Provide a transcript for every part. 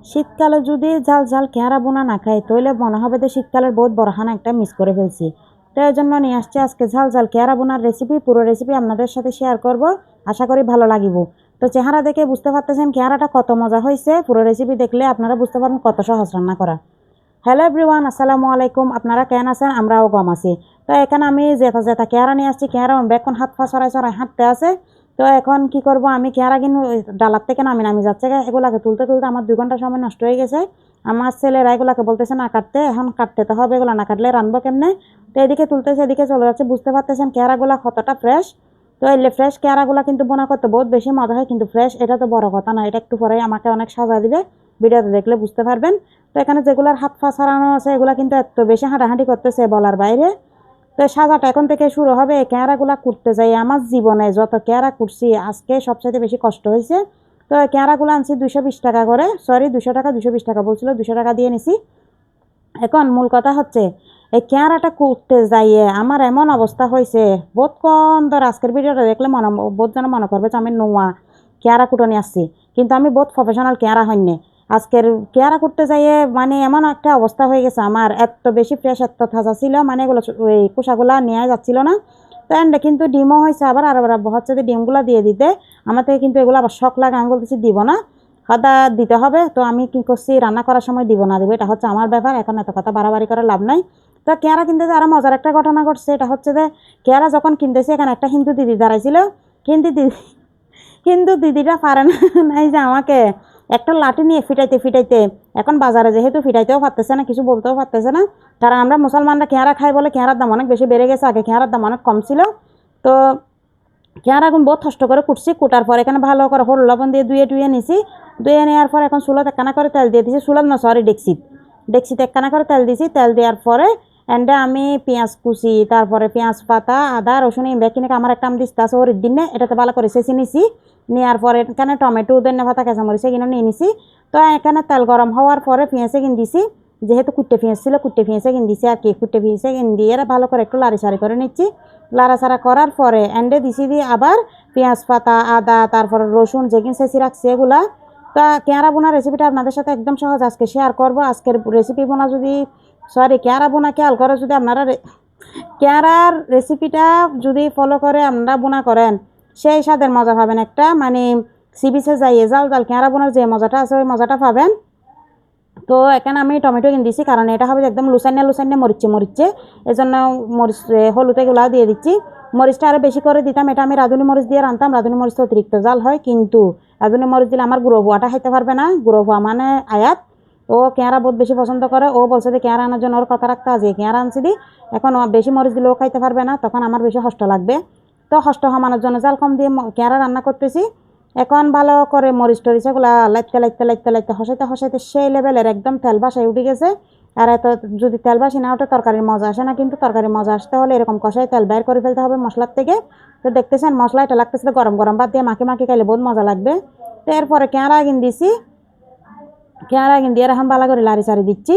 শীতকালে যদি ঝাল ঝাল কেঁড়া বোনা না খাই তাহলে মনে হবে যে শীতকালের বহুত বড়খানা একটা মিস করে ফেলছি। তো এই জন্য নিয়ে আসছি আজকে ঝাল ঝাল কেঁড়া বোনার রেসিপি। পুরো রেসিপি আপনাদের সাথে শেয়ার করব, আশা করি ভালো লাগিব। তো চেহারা দেখে বুঝতে পারতেছেন কেঁড়াটা কত মজা হয়েছে। পুরো রেসিপি দেখলে আপনারা বুঝতে পারবেন কত সহজ রান্না করা। হ্যালো এভরিওয়ান, আসসালামু আলাইকুম। আপনারা কেন আছেন? আমরাও গম আছি। তো এখানে আমি জেতা জেতা কেঁড়া নিয়ে আসছি। কেঁড়া বেকন হাত পা সরাই সরাই হাঁটতে আছে। তো এখন কি করব, আমি কেঁড়া কিন্তু ডালার থেকে নামি নামি যাচ্ছে, এগুলাকে তুলতে তুলতে আমার 2 ঘন্টা সময় নষ্ট হয়ে গেছে। আমার ছেলেরা এগুলাকে বলতেছে না কাটতে, এখন কাটতে তো হবে, এগুলো না কাটলে রানবো কেমনে। তো এদিকে তুলতেছে এদিকে চলে যাচ্ছে। বুঝতে পারতেছেন কেঁড়াগুলা কতটা ফ্রেশ। তো এই ফ্রেশ কেঁড়াগুলা কিন্তু বোনা করতে বহুত বেশি মজা হয়, কিন্তু ফ্রেশ এটা তো বড় কথা না, এটা একটু পরেই আমাকে অনেক সাজা দিবে, ভিডিওতে দেখলে বুঝতে পারবেন। তো এখানে যেগুলার হাত পা ছাড়ানো আছে এগুলা কিন্তু এত বেশি হাঁটাহাঁটি করতেছে বলার বাইরে। তো সাজাটা এখন থেকে শুরু হবে। এই কেঁড়াগুলা কুটতে যাই আমার জীবনে যত কেঁড়া কুটছি আজকে সবচেয়ে বেশি কষ্ট হয়েছে। তো কেঁড়াগুলো আনছি 220 টাকা করে, সরি 200 টাকা, 220 টাকা বলছিল, 200 টাকা দিয়ে নিছি। এখন মূল কথা হচ্ছে এই কেঁড়াটা কুটতে যাইয়ে আমার এমন অবস্থা হয়েছে, বোধ কম ধর আজকের ভিডিওটা দেখলে বোধ যেন মনে করবে যে আমি নোয়া কেঁড়া কুটনি আসছি, কিন্তু আমি বহুত প্রফেশনাল কেঁড়া হইনি। আজকের কেঁড়া করতে যাইয়ে মানে এমন একটা অবস্থা হয়ে গেছে আমার, এত বেশি ফ্রেশ এত তাজা ছিল, মানে এগুলো ওই কুসাগুলা নেওয়া যাচ্ছিল না। তো এন্ড কিন্তু ডিমও হয়েছে আবার, আর হচ্ছে যে ডিমগুলো দিয়ে দিতে আমার থেকে কিন্তু এগুলো আবার শখ লাগে। আমি বলতেছি দিব না, কথা দিতে হবে। তো আমি কি করছি, রান্না করার সময় দিব না দিব এটা হচ্ছে আমার ব্যাপার, এখন এত কথা বাড়াবাড়ি করে লাভ নাই। তো কেঁড়া কিনতেছে, আরো মজার একটা ঘটনা ঘটছে। এটা হচ্ছে যে কেঁড়া যখন কিনতেছে এখানে একটা হিন্দু দিদি দাঁড়াইছিল। কিন্তু দিদিটা পারে না নাই যে আমাকে একটা লাঠি নিয়ে ফিটাইতে ফিটাইতে, এখন বাজারে যেহেতু ফিটাইতেও পারতেছে না, কিছু বলতেও পারতেছে না, কারণ আমরা মুসলমানরা কেঁড়া খাই বলে কেঁড়ার দাম অনেক বেশি বেড়ে গেছে, আগে কেঁড়ার দাম অনেক কম ছিল। তো কেঁড়া এখন বহুত কষ্ট করে কুটছি, কুটার পর এখানে ভালো করে হলুদ লবণ দিয়ে ধুয়ে টুয়ে নিছি। ধুয়ে নেওয়ার পর এখন চুলাত একখানা করে তেল দিয়ে দিছি, চুলাত না সরি ডেক্সিতে একখানা করে তেল দিছি। তেল দেওয়ার পরে এন্ডে আমি পেঁয়াজ কুচি, তারপরে পেঁয়াজ পাতা, আদা রসুন কিনে আমার একটা আমি দিস্তা আছে ওর দিনে এটাতে ভালো করে চেঁচে নিছি। নেওয়ার পরে এখানে টমেটো ধনিয়া পাতা কাঁচামরিচ এগুলো নিয়ে নিছি। তো এখানে তেল গরম হওয়ার পরে পেঁয়াজে কিনে দিছি, যেহেতু কুট্টে পেঁয়াজ ছিল কুট্টে পেঁয়াজে কিনে দিছি আর কি, কুট্টে পেঁয়াজে কিনে দিয়ে ভালো করে একটু লাড়ি করে নিচ্ছি। লাড়াচাড়া করার পরে এন্ডে দিছি দিয়ে আবার পেঁয়াজ পাতা আদা তারপরে রসুন যেগুলো চেঁচি রাখছি এগুলা। তা কেঁড়া বোনা রেসিপিটা আপনাদের সাথে একদম সহজ আজকে শেয়ার করব। আজকের রেসিপি বোনা যদি সরি কেঁড়া বোনা খেয়াল করে যদি আপনারা কেঁড়ার রেসিপিটা যদি ফলো করে আপনারা বোনা করেন, সেই স্বাদের মজা পাবেন একটা, মানে সিবিসে যাইয়ে জাল জাল কেঁড়া বোনার যে মজাটা আছে ওই মজাটা পাবেন। তো এখানে আমি টমেটো কিনে দিছি, কারণ এটা হবে একদম লুসাইনে মরিচে এই জন্য মরিচ হলুদ এগুলা দিয়ে দিচ্ছি। মরিচটা আরও বেশি করে দিতাম, এটা আমি রাঁধুনি মরিচ দিয়ে রাঁধতাম, রাঁধুনি মরিচ তো অতিরিক্ত জাল হয়, কিন্তু রাঁধুনি মরিচ দিলে আমার গুঁড়ো ভুয়াটা খাইতে পারবে না। গুঁড়ো ভুয়া মানে আয়াত, ও কেঁড়া বহুত বেশি পছন্দ করে, ও বলছে যে কেঁড়া আনার জন্য ওর কথা রাখতে আছে, কেঁড়া আনছি দি এখন বেশি মরিচ দিলেও খাইতে পারবে না, তখন আমার বেশি কষ্ট লাগবে। তো কষ্ট হমানোর জন্য জাল কম দিয়ে কেঁড়া রান্না করতেছি। এখন ভালো করে মরিচ টরিচ এগুলা লাইতে হসাইতে সেই লেভেলের একদম তেল বাসায় উঠে গেছে। আর এত যদি তেল বাসি না ওঠে তরকারির মজা আসে না, কিন্তু তরকারির মজা আসতে হলে এরকম কষাই তেল বাইর করে ফেলতে হবে মশলার থেকে। তো দেখতেছেন মশলা এটা লাগতেছে গরম গরম ভাত দিয়ে মাখি খাইলে বহুত মজা লাগবে। তো এরপরে কেঁড়া দিয়ে এখন ভালো করে লাড়ি চাড়ি দিচ্ছি।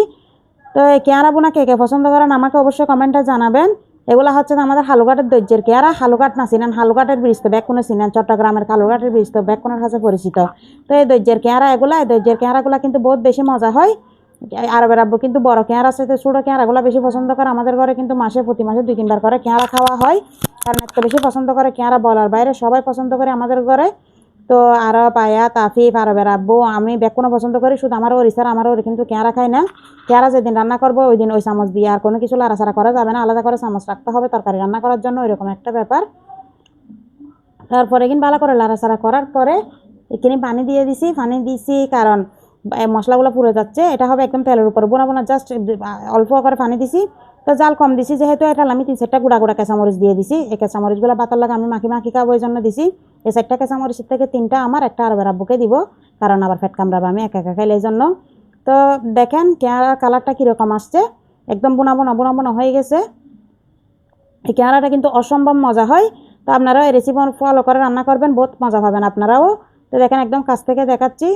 তো এই কেঁড়া বোনা কে কে পছন্দ করেন আমাকে অবশ্যই কমেন্টে জানাবেন। এগুলা হচ্ছে আমাদের হালুঘাটের দৈর্যের কেঁড়া। হালুঘাট না চিনেন, হালুঘাটের ব্রিজ তো ব্যাকুনে চিনেন, চট্টগ্রামের হালুঘাটের ব্রিজ তো ব্যাকুনের কাছে পরিচিত। তো এই দৈর্যের কেঁড়া এগুলা, এই দৈর্যের কেঁড়াগুলা কিন্তু বহুত বেশি মজা হয়। আরবের আব্বু কিন্তু বড় কেঁড়া সাথে ছোটো কেঁড়াগুলা বেশি পছন্দ করে। আমাদের ঘরে কিন্তু প্রতি মাসে 2-3 বার করে কেঁড়া খাওয়া হয়, কারণ এত বেশি পছন্দ করে কেঁড়া বলার বাইরে, সবাই পছন্দ করে আমাদের ঘরে। তো আরও পায়া তাফিফ আরবের আব্বু আমি বেকুনও পছন্দ করি, শুধু আমার ওর ইচ্ছা, আমার ওর কিন্তু কেঁড়া খায় না। কেঁড়া যেদিন রান্না করবো ওই দিন ওই চামচ দিয়ে আর কোনো কিছু লাড়াচাড়া করা যাবে না, আলাদা করে চামচ রাখতে হবে তরকারি রান্না করার জন্য, ওইরকম একটা ব্যাপার। তারপরে কিন্তু ভালো করে লাড়াচাড়া করার পরে এখানে পানি দিছি কারণ মশলাগুলো পুড়ে যাচ্ছে, এটা হবে একদম তেলের উপর বোনা জাস্ট অল্প করে পানি দিছি। তো জাল কম দিছি যেহেতু, এটা আমি 3-4টা গুঁড়া কাঁচামরিচ দিয়ে দিছি। এই কাঁচামরিচগুলো বাতার লাগে আমি মাখি খাবো ওই জন্য দিছি। এই 4টা কাঁচামরিচের থেকে 3টা আমার, একটা আরবের আব্বুকে দিব, কারণ আবার পেট কামড়াবে আমি একা খাইলে এই জন্য। তো দেখেন কেঁড়ার কালারটা কীরকম আসছে, একদম বোনা হয়ে গেছে। এই কেঁড়াটা কিন্তু অসম্ভব মজা হয়। তো আপনারাও এই রেসিপি ফলো করে রান্না করবেন, বহুত মজা পাবেন আপনারাও। তো দেখেন একদম কাছ থেকে দেখাচ্ছি,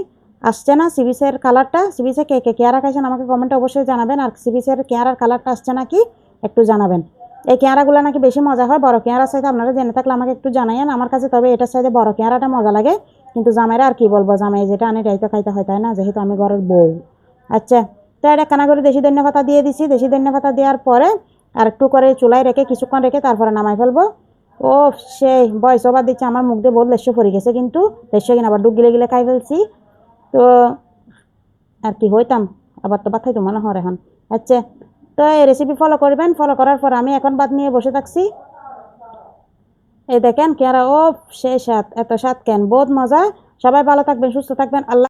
আসছে না সিবিসের কালারটা? সিবিসে কে কে কেঁড়া খাইছেন আমাকে কমেন্টে অবশ্যই জানাবেন, আর সিবিসের কেঁড়ার কালারটা আসছে না কি একটু জানাবেন। এই কেয়ারাগুলো নাকি বেশি মজা হয় বড় কেয়ারার সাথে। আপনারা জেনে থাকলে আমাকে একটু জানাইয়েন। আমার কাছে তবে এটার সাথে বড় কেয়ারাটা মজা লাগে, কিন্তু জামাইরা আর কি বলবো, জামাই যেটা আনে এটাই তো খাইতে হয়, তাই না, যেহেতু আমি ঘরের বউ। আচ্ছা, তো এটা কানা করে দেশি ধনিয়া পাতা দিয়ে দিছি। দেশি ধনিয়া পাতা দেওয়ার পরে আর একটু করে চুলায় রেখে কিছুক্ষণ রেখে তারপরে নামাই ফেলবো। ও সেই ভয়েস ওভার দিচ্ছে, আমার মুখ দিয়ে বহুত লেস্য পড়ে গেছে, কিন্তু লেস্য কিনা আবার ডুব গিলে গিলে খাই ফেলছি। তো আর কি হইতাম, আবার তো বাথাই তো মনে হয় এখন। আচ্ছা, তো এই রেসিপি ফলো করবেন। ফলো করার পর আমি এখন ভাত নিয়ে বসে থাকছি। এই দেখেন কেয়ারা, ও সেই স্বাদ, এত স্বাদ কেন, বহুত মজা। সবাই ভালো থাকবেন, সুস্থ থাকবেন। আল্লাহ।